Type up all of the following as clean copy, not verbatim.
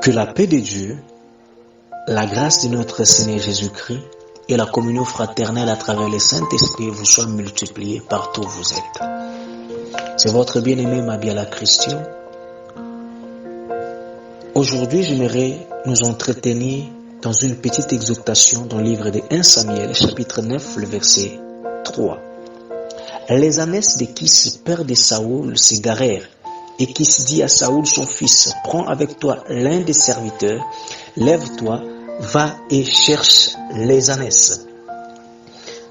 Que la paix de Dieu, la grâce de notre Seigneur Jésus-Christ et la communion fraternelle à travers le Saint-Esprit vous soient multipliées partout où vous êtes. C'est votre bien-aimé Mabiala Christian. Aujourd'hui, j'aimerais nous entretenir dans une petite exhortation dans le livre de 1 Samuel, chapitre 9, le verset 3. Les ânesses de Kis, père de Saoul, s'égarèrent. Et Kis dit à Saoul son fils, prends avec toi l'un des serviteurs, lève-toi, va et cherche les ânesses.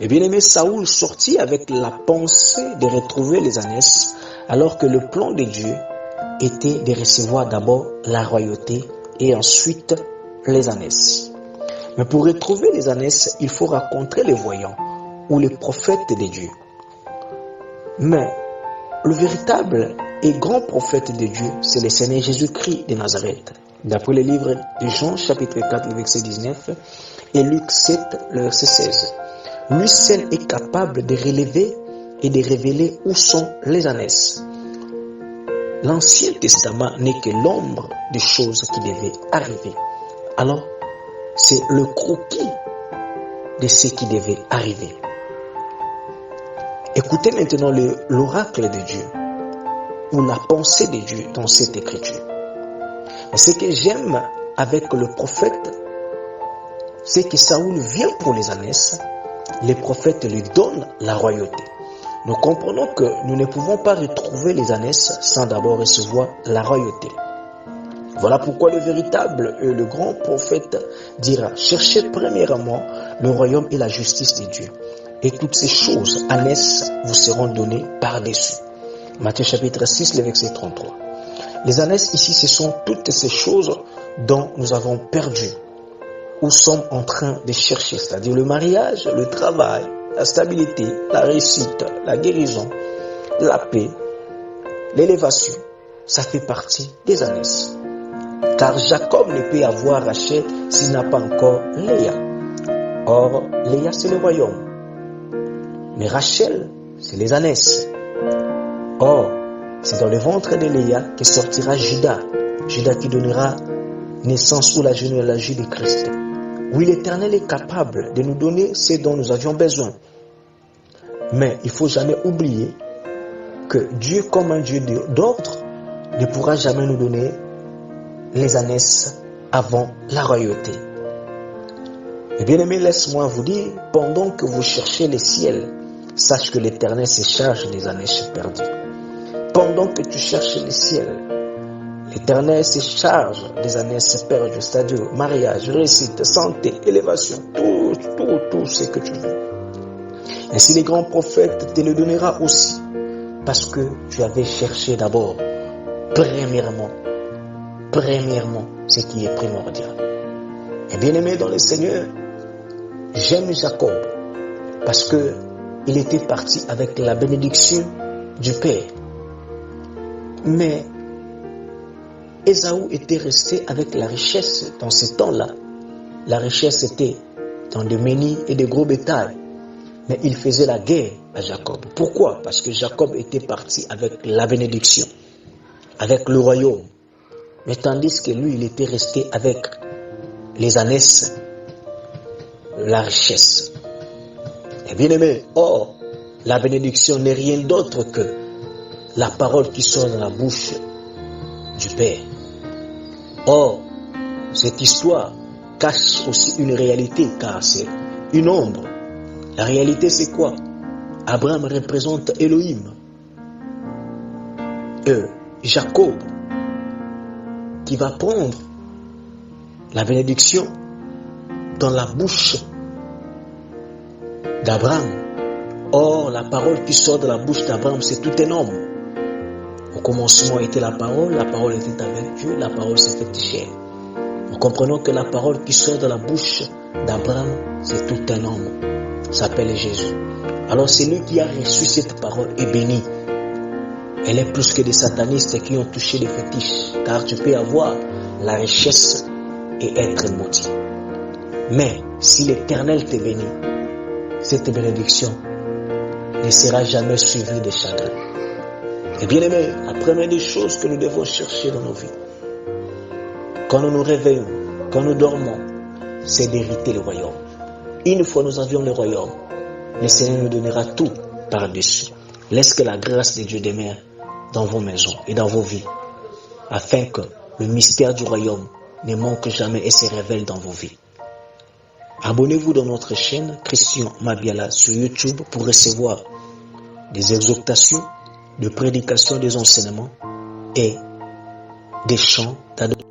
Et bien-aimé, Saoul sortit avec la pensée de retrouver les ânesses, alors que le plan de Dieu était de recevoir d'abord la royauté et ensuite les ânesses. Mais pour retrouver les ânesses, il faut rencontrer les voyants ou les prophètes de Dieu. Mais le véritable et grand prophète de Dieu, c'est le Seigneur Jésus-Christ de Nazareth. D'après le livre de Jean, chapitre 4, le verset 19, et Luc 7, le verset 16. Lui seul est capable de relever et de révéler où sont les ânesses. L'Ancien Testament n'est que l'ombre des choses qui devaient arriver. Alors, c'est le croquis de ce qui devait arriver. Écoutez maintenant l'oracle de Dieu ou la pensée de Dieu dans cette écriture. Et ce que j'aime avec le prophète, c'est que Saoul vient pour les ânesses, les prophètes lui donnent la royauté. Nous comprenons que nous ne pouvons pas retrouver les ânesses sans d'abord recevoir la royauté. Voilà pourquoi le véritable et le grand prophète dira, cherchez premièrement le royaume et la justice de Dieu. Et toutes ces choses, ânesses, vous seront données par-dessus. Matthieu chapitre 6, le verset 33. Les ânesses ici, ce sont toutes ces choses dont nous avons perdu ou sommes en train de chercher, c'est-à-dire le mariage, le travail, la stabilité, la réussite, la guérison, la paix, l'élévation. Ça fait partie des ânesses. Car Jacob ne peut avoir Rachel s'il n'a pas encore Léa. Or, Léa, c'est le royaume. Mais Rachel, c'est les ânesses. Or, c'est dans le ventre de Léa que sortira Judas. Judas qui donnera naissance ou la généalogie de Christ. Oui, l'Éternel est capable de nous donner ce dont nous avions besoin. Mais il ne faut jamais oublier que Dieu, comme un Dieu d'ordre, ne pourra jamais nous donner les ânesses avant la royauté. Et bien aimé, laisse-moi vous dire, pendant que vous cherchez les ciels, sache que l'Éternel se charge des ânesses perdues. Pendant que tu cherches les ciels, l'Éternel se charge des ânesses perdues, c'est-à-dire mariage, réussite, santé, élévation, tout ce que tu veux. Ainsi, les grands prophètes te le donnera aussi, parce que tu avais cherché d'abord, premièrement, ce qui est primordial. Et bien aimé dans le Seigneur, j'aime Jacob, parce que il était parti avec la bénédiction du Père. Mais Ésaü était resté avec la richesse dans ce temps-là. La richesse était dans des menhirs et des gros bétails. Mais il faisait la guerre à Jacob. Pourquoi? Parce que Jacob était parti avec la bénédiction, avec le royaume. Mais tandis que lui, il était resté avec les ânesses, la richesse. Et bien aimé, or, la bénédiction n'est rien d'autre que la parole qui sort de la bouche du Père. Or, cette histoire cache aussi une réalité, car c'est une ombre. La réalité, c'est quoi? Abraham représente Elohim. Jacob, qui va prendre la bénédiction dans la bouche d'Abraham. Or, la parole qui sort de la bouche d'Abraham, c'est tout un homme. Au commencement était la parole était avec Dieu, la parole s'est faite chair. Nous comprenons que la parole qui sort de la bouche d'Abraham, c'est tout un homme. S'appelle Jésus. Alors c'est lui qui a reçu cette parole et béni. Elle est plus que des satanistes qui ont touché les fétiches, car tu peux avoir la richesse et être maudit. Mais si l'Éternel te bénit, cette bénédiction ne sera jamais suivie de chagrin. Et bien aimé, la première des choses que nous devons chercher dans nos vies, quand nous nous réveillons, quand nous dormons, c'est d'hériter le royaume. Une fois nous avions le royaume, le Seigneur nous donnera tout par-dessus. Laisse que la grâce de Dieu demeure dans vos maisons et dans vos vies, afin que le mystère du royaume ne manque jamais et se révèle dans vos vies. Abonnez-vous dans notre chaîne Christian Mabiala sur YouTube pour recevoir des exhortations, des prédications, des enseignements et des chants d'adoration.